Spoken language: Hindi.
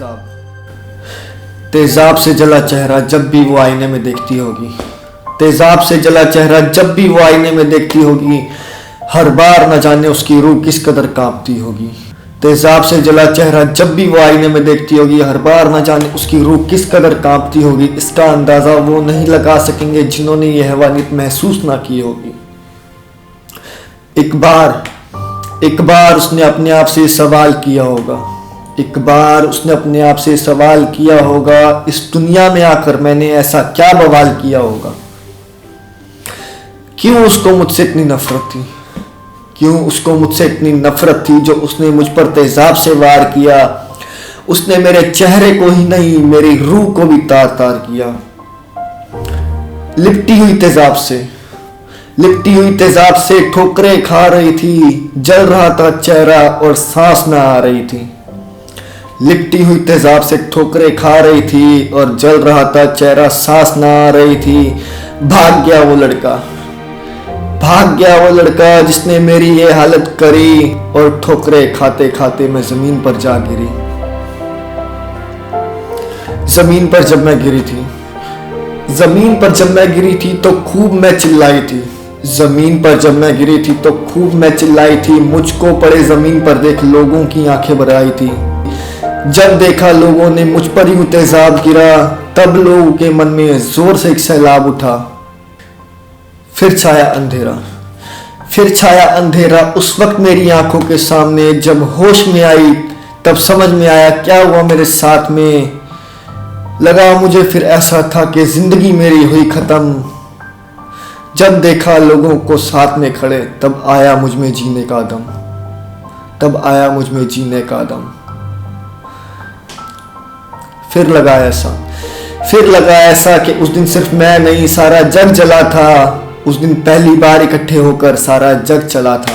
तेजाब। तेजाब से जला चेहरा जब भी वो आईने में देखती होगी, तेजाब से जला चेहरा जब भी वो आईने में देखती होगी, हर बार न जाने उसकी रूह किस कदर कांपती होगी। तेजाब से जला चेहरा जब भी वो आईने में देखती होगी, हर बार न जाने उसकी रूह किस कदर कांपती होगी। इसका अंदाजा वो नहीं लगा सकेंगे जिन्होंने ये हैवानियत महसूस ना की होगी। एक बार उसने अपने आप से सवाल किया होगा, एक बार उसने अपने आप से सवाल किया होगा, इस दुनिया में आकर मैंने ऐसा क्या बवाल किया होगा। क्यों उसको मुझसे इतनी नफरत थी, क्यों उसको मुझसे इतनी नफरत थी जो उसने मुझ पर तेजाब से वार किया। उसने मेरे चेहरे को ही नहीं मेरी रूह को भी तार तार किया। लिपटी हुई तेजाब से ठोकरें खा रही थी, जल रहा था चेहरा और सांस ना आ रही थी। लिपटी हुई तेजाब से ठोकरें खा रही थी और जल रहा था चेहरा, सांस ना आ रही थी। भाग गया वो लड़का जिसने मेरी ये हालत करी, और ठोकरें खाते खाते मैं जमीन पर जा गिरी। जमीन पर जब मैं गिरी थी तो खूब मैं चिल्लाई थी। जमीन पर जब मैं गिरी थी तो खूब मैं चिल्लाई थी। मुझको पड़े जमीन पर देख लोगों की आंखें भर आई थी। जब देखा लोगों ने मुझ पर यूं तेजाब गिरा, तब लोगों के मन में जोर से एक सैलाब उठा। फिर छाया अंधेरा उस वक्त मेरी आंखों के सामने। जब होश में आई तब समझ में आया क्या हुआ मेरे साथ में। लगा मुझे फिर ऐसा था कि जिंदगी मेरी हुई खत्म। जब देखा लोगों को साथ में खड़े, तब आया मुझ में जीने का दम। फिर लगा ऐसा कि उस दिन सिर्फ मैं नहीं सारा जग जला था। उस दिन पहली बार इकट्ठे होकर सारा जग चला था।